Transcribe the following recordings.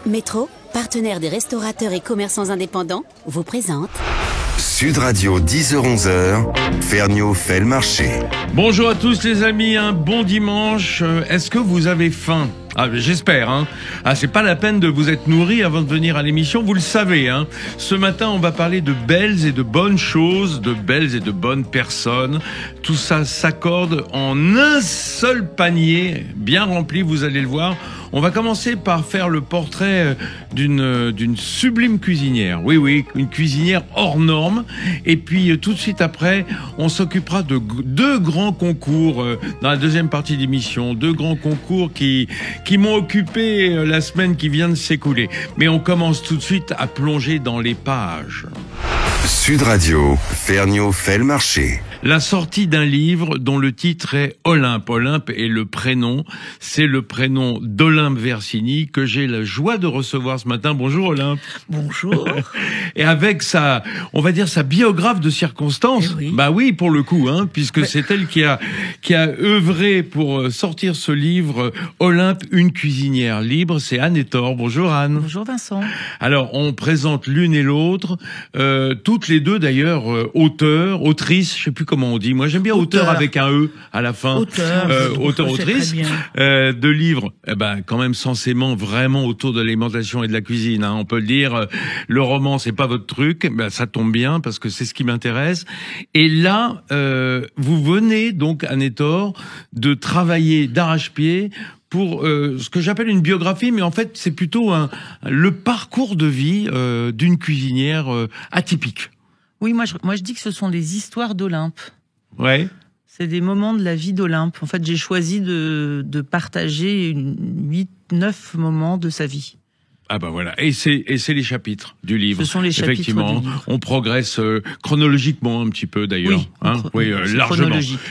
Métro, partenaire des restaurateurs et commerçants indépendants, vous présente Sud Radio 10h-11h, Ferniaud fait le marché. Bonjour à tous les amis, un bon dimanche. Est-ce que vous avez faim ? Ah, j'espère, hein. Ah, c'est pas la peine de vous être nourri avant de venir à l'émission, vous le savez, hein. Ce matin, on va parler de belles et de bonnes choses, de belles et de bonnes personnes. Tout ça s'accorde en un seul panier, bien rempli, vous allez le voir. On va commencer par faire le portrait d'une sublime cuisinière. Oui, une cuisinière hors norme. Et puis, tout de suite après, on s'occupera de deux grands concours dans la deuxième partie d'émission. Deux grands concours qui m'ont occupé la semaine qui vient de s'écouler. Mais on commence tout de suite à plonger dans les pages. Sud Radio, Ferniaud fait le marché. La sortie d'un livre dont le titre est Olympe. Olympe est le prénom. C'est le prénom d'Olympe Versini que j'ai la joie de recevoir ce matin. Bonjour Olympe. Bonjour. Et avec on va dire sa biographe de circonstance. Oui. Bah oui, pour le coup, hein, puisque c'est elle qui a œuvré pour sortir ce livre Olympe, une cuisinière libre. C'est Anne Etor. Bonjour Anne. Bonjour Vincent. Alors, on présente l'une et l'autre, toutes les deux d'ailleurs, auteurs, autrices, je sais plus comment on dit. Moi, j'aime bien auteur avec un E à la fin. Autrice, de livres, quand même censément vraiment autour de l'alimentation et de la cuisine, hein, on peut le dire. Le roman, c'est pas votre truc, ça tombe bien parce que c'est ce qui m'intéresse. Et là, vous venez donc, Anne Etor, de travailler d'arrache-pied pour ce que j'appelle une biographie, mais en fait, c'est plutôt le parcours de vie d'une cuisinière atypique. Oui, moi je dis que ce sont les histoires d'Olympe. Ouais. C'est des moments de la vie d'Olympe. En fait, j'ai choisi de partager 8-9 moments de sa vie. Ah bah voilà, et c'est les chapitres du livre. Ce sont les chapitres effectivement, du livre. On progresse chronologiquement un petit peu d'ailleurs,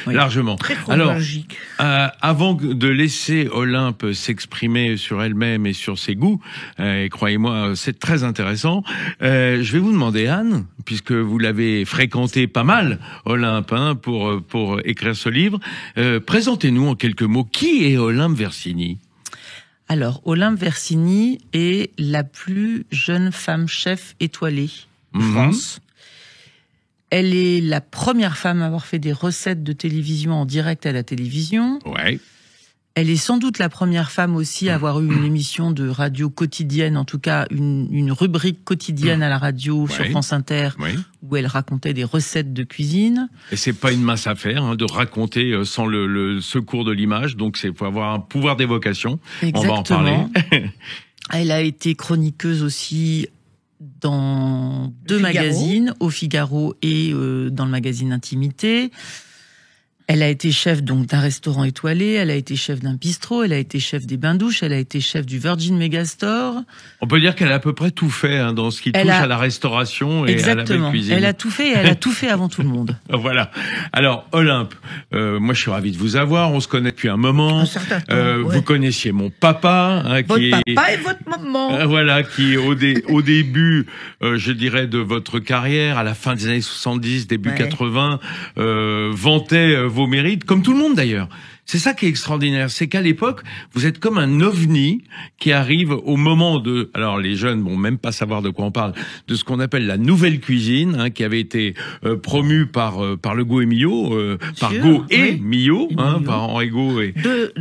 largement. Très chronologique. Alors, avant de laisser Olympe s'exprimer sur elle-même et sur ses goûts, et croyez-moi, c'est très intéressant. Je vais vous demander, Anne, puisque vous l'avez fréquenté pas mal, Olympe, hein, pour écrire ce livre, présentez-nous en quelques mots qui est Olympe Versini. Alors, Olympe Versini est la plus jeune femme chef étoilée de France. Elle est la première femme à avoir fait des recettes de télévision en direct à la télévision. Ouais. Elle est sans doute la première femme aussi à avoir eu une émission de radio quotidienne, en tout cas une rubrique quotidienne à la radio sur France Inter, où elle racontait des recettes de cuisine. Et c'est pas une mince affaire, hein, de raconter sans le secours de l'image, donc faut avoir un pouvoir d'évocation. Exactement. On va en parler. Elle a été chroniqueuse aussi dans deux magazines, au Figaro et dans le magazine Intimité. Elle a été chef donc d'un restaurant étoilé, elle a été chef d'un bistrot, elle a été chef des bains-douches, elle a été chef du Virgin Megastore. On peut dire qu'elle a à peu près tout fait, hein, dans ce qui touche à la restauration et à la belle cuisine. Elle a tout fait et elle a tout fait avant tout le monde. Voilà. Alors Olympe, moi je suis ravi de vous avoir, on se connaît depuis un moment. Un certain temps, Vous connaissiez mon papa, hein, votre papa et votre maman. Voilà, qui au début, je dirais, de votre carrière, à la fin des années 70, début 80, vantait vos mérites, comme tout le monde d'ailleurs. C'est ça qui est extraordinaire, c'est qu'à l'époque, vous êtes comme un ovni qui arrive au moment de... Alors les jeunes vont même pas savoir de quoi on parle, de ce qu'on appelle la nouvelle cuisine, hein, qui avait été promue par Legault et Millot, par Gault et Millot, hein, par Henri Gault et... Deux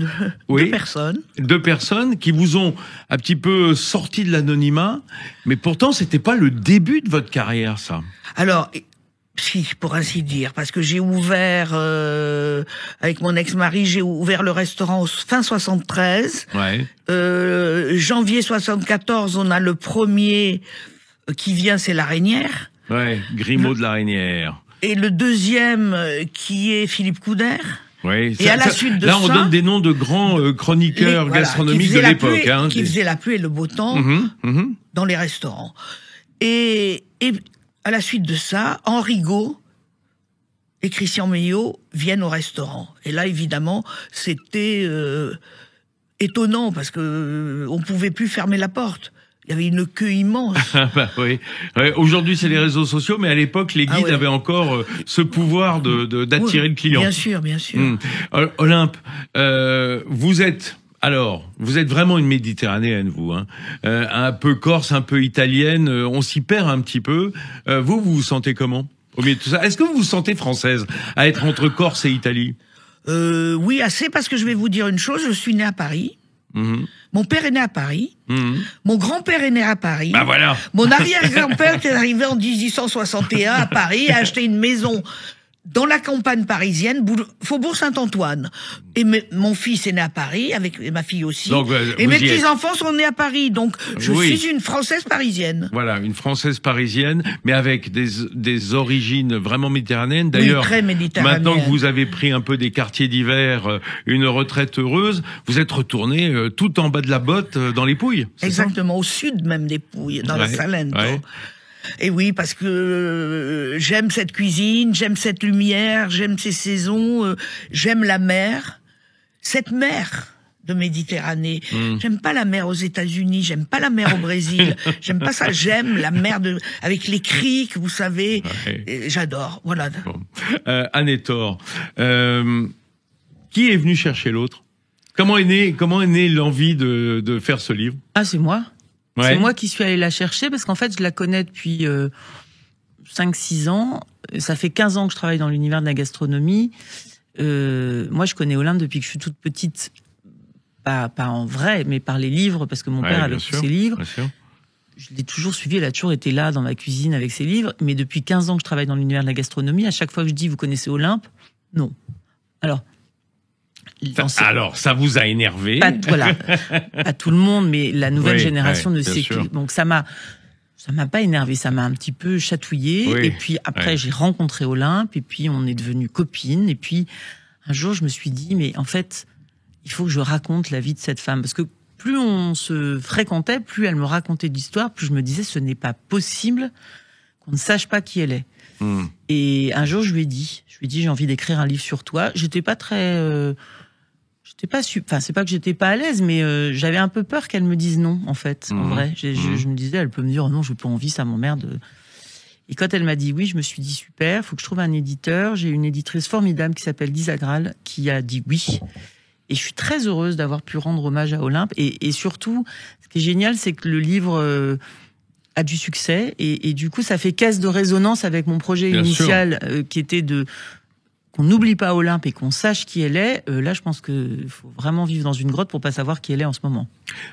personnes. Deux personnes qui vous ont un petit peu sorti de l'anonymat, mais pourtant c'était pas le début de votre carrière, ça. Alors... Si, pour ainsi dire, parce que j'ai ouvert, avec mon ex-mari, j'ai ouvert le restaurant fin 73. Ouais. Janvier 74, on a le premier qui vient, c'est l'Araignière. Ouais, Grimaud de l'Araignière. Et le deuxième qui est Philippe Couder. Oui, et à la suite de là, ça, on donne des noms de grands chroniqueurs gastronomiques de l'époque. Hein, qui faisaient la pluie et le beau temps dans les restaurants. Et à la suite de ça, Henri Gault et Christian Meillot viennent au restaurant. Et là, évidemment, c'était étonnant parce que on pouvait plus fermer la porte. Il y avait une queue immense. Oui. Aujourd'hui, c'est les réseaux sociaux, mais à l'époque, les guides avaient encore ce pouvoir d'attirer le client. Bien sûr, bien sûr. Olympe, vous êtes Alors, vous êtes vraiment une méditerranéenne, vous, hein. Un peu corse, un peu italienne, on s'y perd un petit peu. Vous vous sentez comment au milieu de tout ça? Est-ce que vous vous sentez française à être entre Corse et Italie? Oui, assez, parce que je vais vous dire une chose, je suis né à Paris. Mon père est né à Paris. Mon grand-père est né à Paris. Bah voilà. Mon arrière-grand-père est arrivé en 1861 à Paris, a acheté une maison dans la campagne parisienne, Faubourg Saint-Antoine. Et mon fils est né à Paris, avec ma fille aussi. Donc, et mes petits-enfants sont nés à Paris. Donc, je suis une Française parisienne. Voilà, une Française parisienne, mais avec des origines vraiment méditerranéennes. D'ailleurs, oui, très méditerranéennes. Maintenant que vous avez pris un peu des quartiers d'hiver, une retraite heureuse, vous êtes retourné tout en bas de la botte dans les Pouilles. Exactement, au sud même des Pouilles, dans la Salento. Ouais. Et oui, parce que j'aime cette cuisine, j'aime cette lumière, j'aime ces saisons, j'aime la mer. Cette mer de Méditerranée. J'aime pas la mer aux États-Unis, j'aime pas la mer au Brésil, j'aime pas ça, j'aime la mer avec les criques, vous savez. J'adore, voilà. Bon. Anne Hector, qui est venu chercher l'autre? Comment est née l'envie de faire ce livre? Ah, c'est moi. Ouais. C'est moi qui suis allée la chercher parce qu'en fait, je la connais depuis 5-6 ans. Ça fait 15 ans que je travaille dans l'univers de la gastronomie. Moi, je connais Olympe depuis que je suis toute petite. Pas en vrai, mais par les livres, parce que mon père avait tous ses livres. Je l'ai toujours suivi, elle a toujours été là dans ma cuisine avec ses livres. Mais depuis 15 ans que je travaille dans l'univers de la gastronomie, à chaque fois que je dis « Vous connaissez Olympe ?» Non. Alors, ça vous a énervé. Pas tout le monde, mais la nouvelle génération ne sait plus. Donc ça m'a pas énervé, ça m'a un petit peu chatouillé. Et puis après, j'ai rencontré Olympe, et puis on est devenues copines. Et puis un jour, je me suis dit, mais en fait, il faut que je raconte la vie de cette femme, parce que plus on se fréquentait, plus elle me racontait d'histoires, plus je me disais, ce n'est pas possible qu'on ne sache pas qui elle est. Et un jour, je lui ai dit, j'ai envie d'écrire un livre sur toi. J'étais pas très enfin, c'est pas que j'étais pas à l'aise, mais j'avais un peu peur qu'elle me dise non, en fait. En vrai, je me disais, elle peut me dire, oh non, j'ai pas envie, ça m'emmerde. Et quand elle m'a dit oui, je me suis dit, super, faut que je trouve un éditeur. J'ai une éditrice formidable qui s'appelle Lisa Graal, qui a dit oui. Et je suis très heureuse d'avoir pu rendre hommage à Olympe. Et surtout, ce qui est génial, c'est que le livre a du succès. Et du coup, ça fait caisse de résonance avec mon projet initial, qui était qu'on n'oublie pas Olympe et qu'on sache qui elle est. Là, je pense qu'il faut vraiment vivre dans une grotte pour pas savoir qui elle est en ce moment.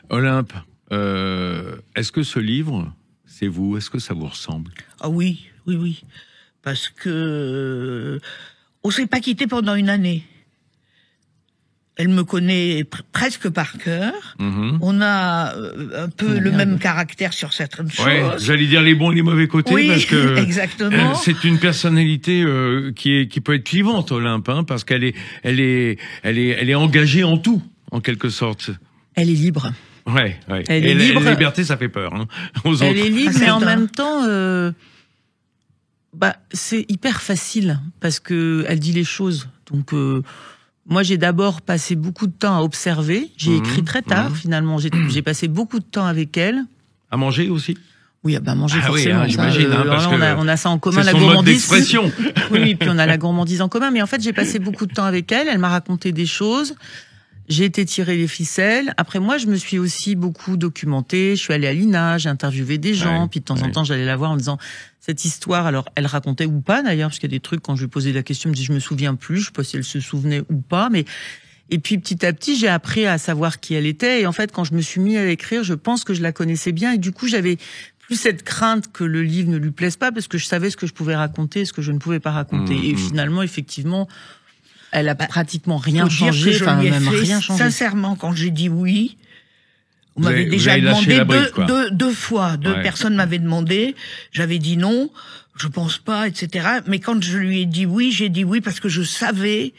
Olympe, est-ce que ce livre, c'est vous? Est-ce que ça vous ressemble? Ah oui. Parce que on s'est pas quitté pendant une année. Elle me connaît presque par cœur. On a un peu le même caractère sur certaines choses. Ouais, j'allais dire les bons et les mauvais côtés, parce que exactement. C'est une personnalité qui peut être clivante, Olympe, hein, parce qu'elle est engagée en tout, en quelque sorte. Elle est libre. Ouais. Elle est libre. La liberté, ça fait peur, hein, aux autres. Elle est libre, mais en même temps, c'est hyper facile parce que elle dit les choses. Donc moi, j'ai d'abord passé beaucoup de temps à observer. J'ai écrit très tard, finalement. J'ai passé beaucoup de temps avec elle. À manger aussi? Oui, manger forcément. Oui, j'imagine. Parce on a ça en commun, la gourmandise. C'est son mode d'expression. Oui, puis on a la gourmandise en commun. Mais en fait, j'ai passé beaucoup de temps avec elle. Elle m'a raconté des choses. J'ai été tirer les ficelles. Après, moi, je me suis aussi beaucoup documentée. Je suis allée à l'INA, j'ai interviewé des gens. Puis de temps en temps, j'allais la voir en disant cette histoire. Alors, elle racontait ou pas d'ailleurs, parce qu'il y a des trucs quand je lui posais la question, elle me dit je me souviens plus. Je sais pas si elle se souvenait ou pas, mais et puis petit à petit, j'ai appris à savoir qui elle était. Et en fait, quand je me suis mis à écrire, je pense que je la connaissais bien. Et du coup, j'avais plus cette crainte que le livre ne lui plaise pas, parce que je savais ce que je pouvais raconter, ce que je ne pouvais pas raconter. Et finalement, effectivement, elle a pratiquement rien changé, enfin même rien changé. Sincèrement, quand j'ai dit oui, on m'avait déjà demandé deux fois, deux personnes m'avaient demandé, j'avais dit non, je pense pas, etc. Mais quand je lui ai dit oui, j'ai dit oui parce que je savais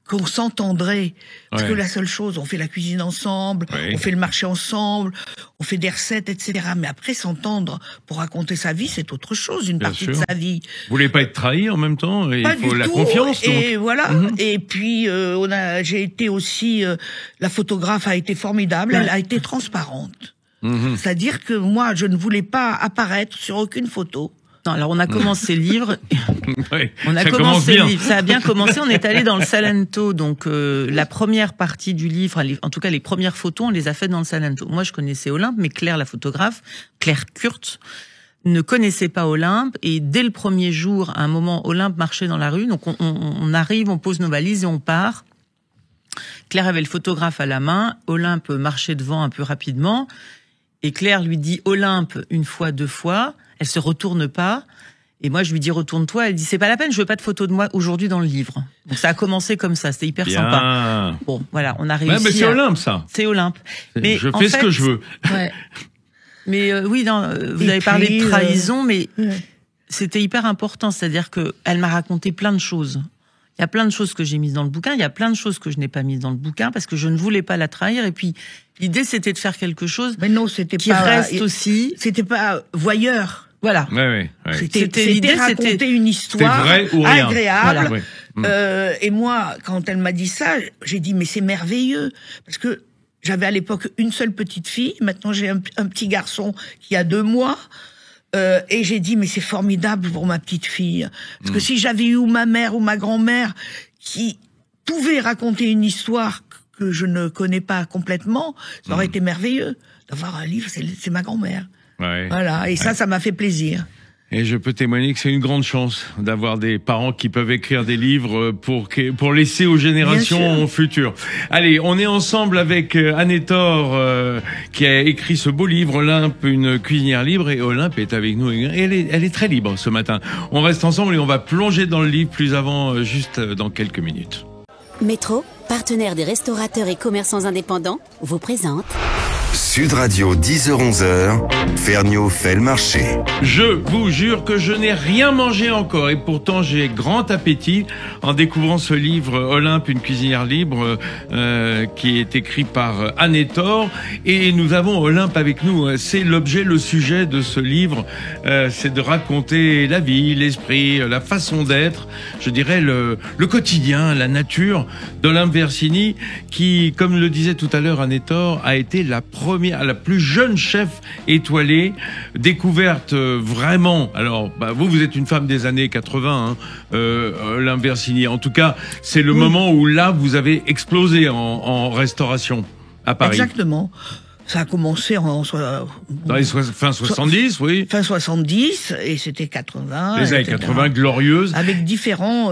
qu'on s'entendrait. Parce que la seule chose, on fait la cuisine ensemble, on fait le marché ensemble, on fait des recettes, etc. Mais après, s'entendre pour raconter sa vie, c'est autre chose, une partie de sa vie. Vous voulez pas être trahi en même temps? Il faut la confiance. Et voilà. Et puis, j'ai été aussi, la photographe a été formidable, elle a été transparente. C'est-à-dire que moi, je ne voulais pas apparaître sur aucune photo. important. Alors, on a commencé le livre. Ouais, On a ça commence commencé bien. le livre. Ça a bien commencé. On est allé dans le Salento. Donc, la première partie du livre, en tout cas, les premières photos, on les a faites dans le Salento. Moi, je connaissais Olympe, mais Claire, la photographe, Claire Kurt, ne connaissait pas Olympe. Et dès le premier jour, à un moment, Olympe marchait dans la rue. Donc, on arrive, on pose nos valises et on part. Claire avait le photographe à la main. Olympe marchait devant un peu rapidement. Et Claire lui dit Olympe une fois, 2 fois. Elle se retourne pas. Et moi, je lui dis retourne-toi. Elle dit c'est pas la peine, je veux pas de photo de moi aujourd'hui dans le livre. Donc ça a commencé comme ça. C'était hyper Bien. sympa. Bon, voilà, on a réussi. Mais c'est Olympe, ça. C'est Olympe. Mais je en fais ce fait, que je veux. Ouais. Mais oui, non, vous Et avez parlé puis, de trahison, mais ouais. c'était hyper important. C'est-à-dire que elle m'a raconté plein de choses. Il y a plein de choses que j'ai mises dans le bouquin. Il y a plein de choses que je n'ai pas mises dans le bouquin parce que je ne voulais pas la trahir. Et puis l'idée, c'était de faire quelque chose Mais non, c'était qui pas reste aussi. C'était pas voyeur. Voilà. Ouais. C'était l'idée, raconter une histoire vrai ou rien. agréable. Voilà. Ouais. Et moi, quand elle m'a dit ça, j'ai dit mais c'est merveilleux parce que j'avais à l'époque une seule petite fille. Maintenant j'ai un petit garçon qui a 2 mois. Et j'ai dit mais c'est formidable pour ma petite fille parce que si j'avais eu ma mère ou ma grand-mère qui pouvait raconter une histoire que je ne connais pas complètement, ça aurait été merveilleux d'avoir un livre. C'est ma grand-mère. Ouais. Voilà, et ça m'a fait plaisir. Et je peux témoigner que c'est une grande chance d'avoir des parents qui peuvent écrire des livres pour laisser aux générations futures. Allez, on est ensemble avec Anne-Thor qui a écrit ce beau livre, Olympe, une cuisinière libre, et Olympe est avec nous. Et elle est très libre ce matin. On reste ensemble et on va plonger dans le livre plus avant, juste dans quelques minutes. Métro, partenaire des restaurateurs et commerçants indépendants, vous présente Sud Radio 10h-11h, Ferniaud fait le marché. Je vous jure que je n'ai rien mangé encore et pourtant j'ai grand appétit en découvrant ce livre Olympe, une cuisinière libre qui est écrit par Anne-Thor, et nous avons Olympe avec nous. C'est l'objet, le sujet de ce livre, c'est de raconter la vie, l'esprit, la façon d'être, je dirais le quotidien, la nature d'Olympe Versini qui, comme le disait tout à l'heure Anne-Thor, a été la plus jeune chef étoilée, découverte vraiment. Alors, vous êtes une femme des années 80, Olympe Versini. En tout cas, c'est le moment où là, vous avez explosé en restauration à Paris. Exactement. Ça a commencé dans les fin 70, oui. Fin 70, et c'était 80. Les années 80 glorieuses. Avec différents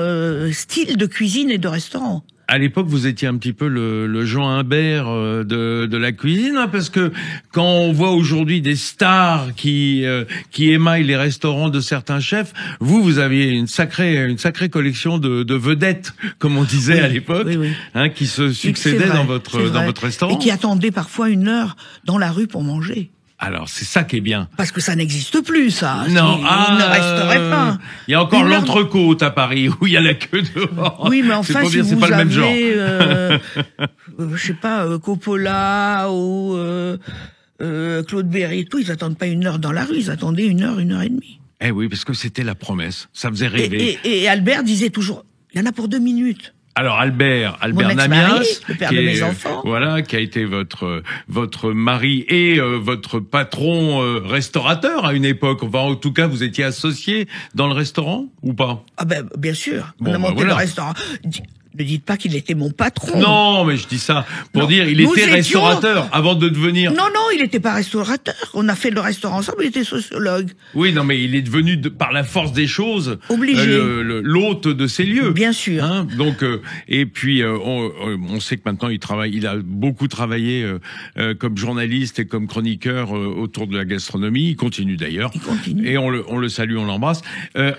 styles de cuisine et de restaurant. À l'époque, vous étiez un petit peu le Jean Imbert de la cuisine, hein, parce que quand on voit aujourd'hui des stars qui émaillent les restaurants de certains chefs, vous aviez une sacrée collection de vedettes, comme on disait à l'époque, oui. Hein, qui se succédaient dans votre restaurant. Et qui attendaient parfois 1 heure dans la rue pour manger. Alors, c'est ça qui est bien. Parce que ça n'existe plus, ça. Non, il ne resterait pas. Il y a encore l'entrecôte à Paris où il y a la queue dehors. Oui, mais enfin, si vous pas le même genre. je sais pas, Coppola ou Claude Berry, tout, ils attendent pas 1 heure dans la rue, ils attendaient 1 heure, 1 heure et demie. Eh oui, parce que c'était la promesse. Ça faisait rêver. Et Albert disait toujours, il y en a pour 2 minutes. Alors Albert Mon Namias, le père de mes enfants. Voilà, qui a été votre mari et votre patron restaurateur à une époque. Enfin, en tout cas, vous étiez associé dans le restaurant ou pas? Ah ben bien sûr. Bon, on a monté voilà. le restaurant. Ne dites pas qu'il était mon patron. Non, mais je dis ça pour Non. dire, il Nous était étions- restaurateur avant de devenir. Non, il n'était pas restaurateur. On a fait le restaurant ensemble, il était sociologue. Oui, non, mais il est devenu par la force des choses Obligé. l'hôte de ces lieux. Bien sûr. Hein, donc et puis on sait que maintenant il a beaucoup travaillé comme journaliste et comme chroniqueur autour de la gastronomie. Il continue d'ailleurs. Il continue. Et on le salue, on l'embrasse.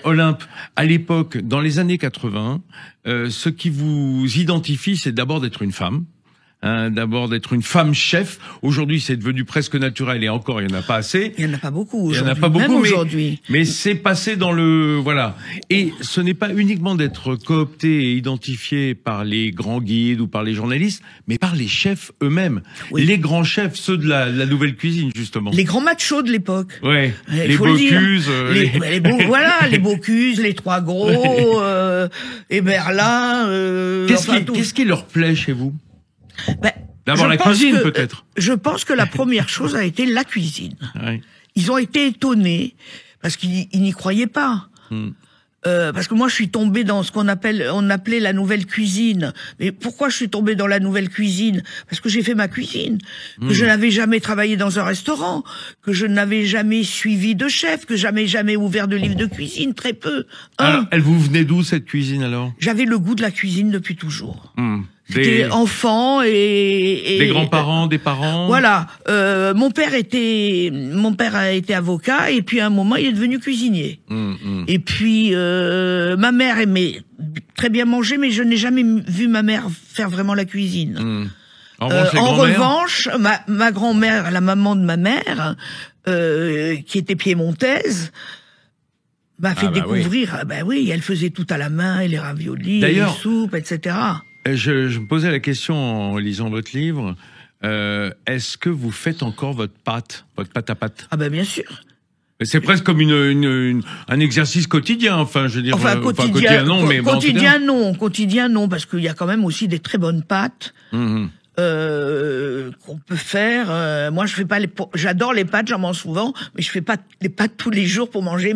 Olympe, à l'époque, dans les années 80, ce qui vous identifie, c'est d'abord d'être une femme. D'abord d'être une femme chef. Aujourd'hui, c'est devenu presque naturel et encore, il n'y en a pas assez. Il n'y en a pas beaucoup Il y aujourd'hui. en a pas beaucoup, Même mais, aujourd'hui. mais c'est passé dans le voilà. Et ce n'est pas uniquement d'être coopté et identifié par les grands guides ou par les journalistes, mais par les chefs eux-mêmes, Oui. les grands chefs, ceux de la nouvelle cuisine justement. Les grands machos de l'époque. Ouais, Il les faut le dire. Bocuse, Voilà, les Bocuse, les Trois Gros, et Berlin. Qu'est-ce qui leur plaît chez vous? Ben, D'abord je la pense cuisine que- peut-être. Je pense que la première chose a été la cuisine. Ouais. Ils ont été étonnés parce qu'il n'y croyait pas. Parce que moi, je suis tombée dans ce on appelait la nouvelle cuisine. Mais pourquoi je suis tombée dans la nouvelle cuisine? Parce que j'ai fait ma cuisine, que je n'avais jamais travaillé dans un restaurant, que je n'avais jamais suivi de chef, que jamais ouvert de livre de cuisine, très peu. Alors, elle vous venait d'où cette cuisine alors? J'avais le goût de la cuisine depuis toujours. J'étais enfant et des grands-parents, des parents. Voilà. Mon père a été avocat et puis à un moment il est devenu cuisinier. Et puis ma mère aimait très bien manger, mais je n'ai jamais vu ma mère faire vraiment la cuisine. En revanche, ma grand-mère, la maman de ma mère, qui était piémontaise, m'a fait découvrir. Oui, elle faisait tout à la main, les raviolis, les soupes, etc. Je me posais la question en lisant votre livre. Est-ce que vous faites encore votre pâte à pâte? Ah bien sûr. C'est presque comme un exercice quotidien. Enfin, je veux dire, quotidien non, mais quotidien non, parce qu'il y a quand même aussi des très bonnes pâtes. Qu'on peut faire. Moi, je fais pas j'adore les pâtes, j'en mange souvent, mais je fais pas les pâtes tous les jours pour manger.